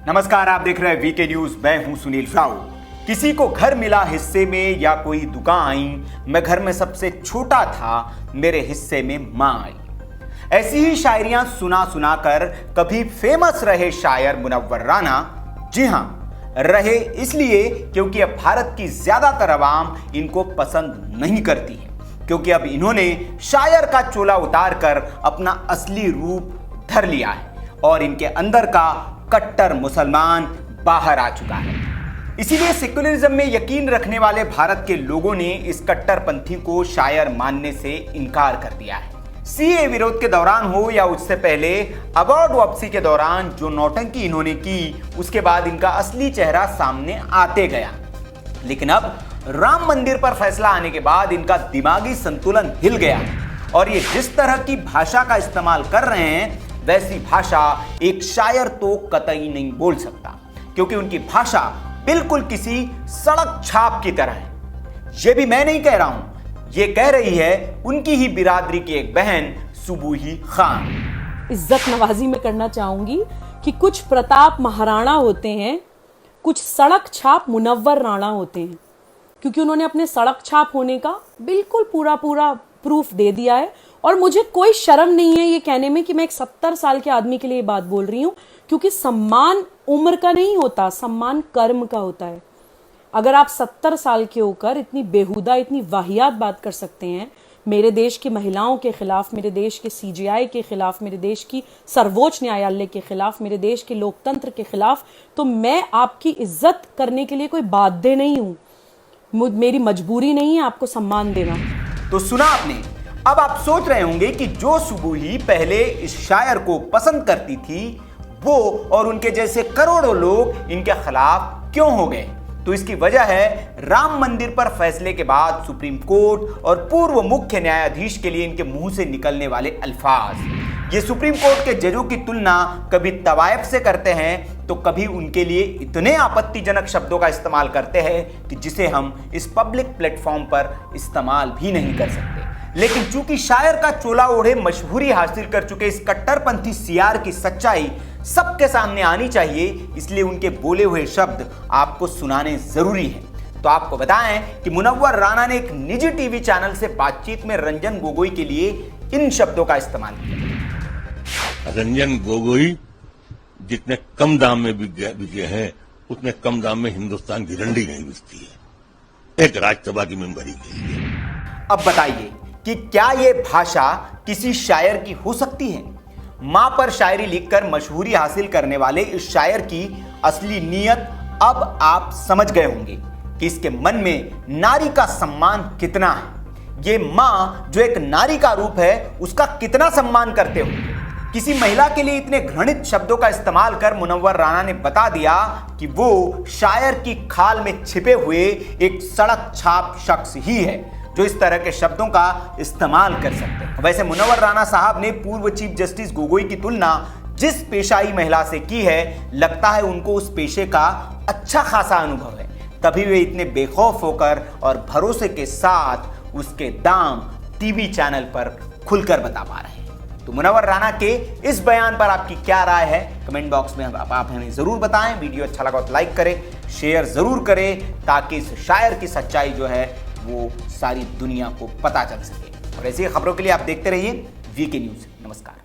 नमस्कार, आप देख रहे हैं वीके न्यूज। मैं हूं सुनील राव। किसी को घर मिला हिस्से में या कोई दुकान आई, मैं घर में सबसे छोटा था, मेरे हिस्से में मां आई। ऐसी ही शायरियां सुना सुना कर कभी फेमस रहे शायर मुनव्वर राना। जी हां, रहे इसलिए क्योंकि अब भारत की ज्यादातर आवाम इनको पसंद नहीं करती है, क्योंकि अब इन्होंने शायर का चोला उतारकर अपना असली रूप धर लिया है और इनके अंदर का कट्टर मुसलमान बाहर आ चुका है। इसीलिए सेक्युलरिज्म में यकीन रखने वाले भारत के लोगों ने इस कट्टरपंथी को शायर मानने से इनकार कर दिया है। सीए विरोध के दौरान हो या उससे पहले अवार्ड वापसी के दौरान जो नौटंकी इन्होंने की, उसके बाद इनका असली चेहरा सामने आते गया। लेकिन अब राम मंदिर पर फैसला आने के बाद इनका दिमागी संतुलन हिल गया और ये जिस तरह की भाषा का इस्तेमाल कर रहे हैं, वैसी भाषा एक शायर तो कतई नहीं बोल सकता, क्योंकि उनकी भाषा बिल्कुल किसी सड़क छाप की तरह है। यह भी मैं नहीं कह रहा हूं, यह कह रही है उनकी ही बिरादरी की एक बहन सुबूही खान। इज्जत नवाजी में करना चाहूंगी कि कुछ प्रताप महाराणा होते हैं, कुछ सड़क छाप मुनव्वर राणा होते हैं, क्योंकि उन्होंने अपने सड़क छाप होने का बिल्कुल पूरा प्रूफ दे दिया है। और मुझे कोई शर्म नहीं है ये कहने में कि मैं एक 70 साल के आदमी के लिए बात बोल रही हूं, क्योंकि सम्मान उम्र का नहीं होता, सम्मान कर्म का होता है। अगर आप 70 साल के होकर इतनी बेहुदा, इतनी वाहियात बात कर सकते हैं मेरे देश की महिलाओं के खिलाफ, मेरे देश के सीजेआई के खिलाफ, मेरे देश की सर्वोच्च न्यायालय के खिलाफ, मेरे देश के लोकतंत्र के खिलाफ, तो मैं आपकी इज्जत करने के लिए कोई बाध्य नहीं हूं। मेरी मजबूरी नहीं है आपको सम्मान देना। तो सुना आपने। अब आप सोच रहे होंगे कि जो सुबूही पहले इस शायर को पसंद करती थी, वो और उनके जैसे करोड़ों लोग इनके खिलाफ क्यों हो गए। तो इसकी वजह है राम मंदिर पर फैसले के बाद सुप्रीम कोर्ट और पूर्व मुख्य न्यायाधीश के लिए इनके मुंह से निकलने वाले अल्फाज। ये सुप्रीम कोर्ट के जजों की तुलना कभी तवायफ से करते हैं तो कभी उनके लिए इतने आपत्तिजनक शब्दों का इस्तेमाल करते हैं कि जिसे हम इस पब्लिक प्लेटफॉर्म पर इस्तेमाल भी नहीं कर सकते। लेकिन चूंकि शायर का चोला ओढ़े मशहूरी हासिल कर चुके इस कट्टरपंथी सीआर की सच्चाई सबके सामने आनी चाहिए, इसलिए उनके बोले हुए शब्द आपको सुनाने जरूरी है। तो आपको बताएं कि मुनव्वर राना ने एक निजी टीवी चैनल से बातचीत में रंजन गोगोई के लिए इन शब्दों का इस्तेमाल किया। रंजन गोगोई जितने कम दाम में बिके हैं, उतने कम दाम में हिंदुस्तान की रंडी नहीं बिकती है, एक राज्यसभा की मेंबरी के लिए। अब बताइए कि क्या यह भाषा किसी शायर की हो सकती है। मां पर शायरी लिखकर मशहूरी हासिल करने वाले इस शायर की असली नीयत अब आप समझ गए होंगे कि इसके मन में नारी का सम्मान कितना है। ये मां जो एक नारी का रूप है, उसका कितना सम्मान करते होंगे। किसी महिला के लिए इतने घृणित शब्दों का इस्तेमाल कर मुनव्वर राना ने बता दिया कि वो शायर की खाल में छिपे हुए एक सड़क छाप शख्स ही है जो इस तरह के शब्दों का इस्तेमाल कर सकते हैं। वैसे मुनव्वर राना साहब ने पूर्व चीफ जस्टिस गोगोई की तुलना जिस पेशाई महिला से की है, लगता है उनको उस पेशे का अच्छा खासा अनुभव है, तभी वे इतने बेखौफ होकर और भरोसे के साथ उसके दाम टीवी चैनल पर खुलकर बता पा रहे हैं। तो मुनव्वर राना के इस बयान पर आपकी क्या राय है, कमेंट बॉक्स में आप हमें जरूर बताएं। वीडियो अच्छा लगा तो लाइक करें, शेयर जरूर करें, ताकि इस शायर की सच्चाई जो है वो सारी दुनिया को पता चल सके। और ऐसी खबरों के लिए आप देखते रहिए वीके न्यूज। नमस्कार।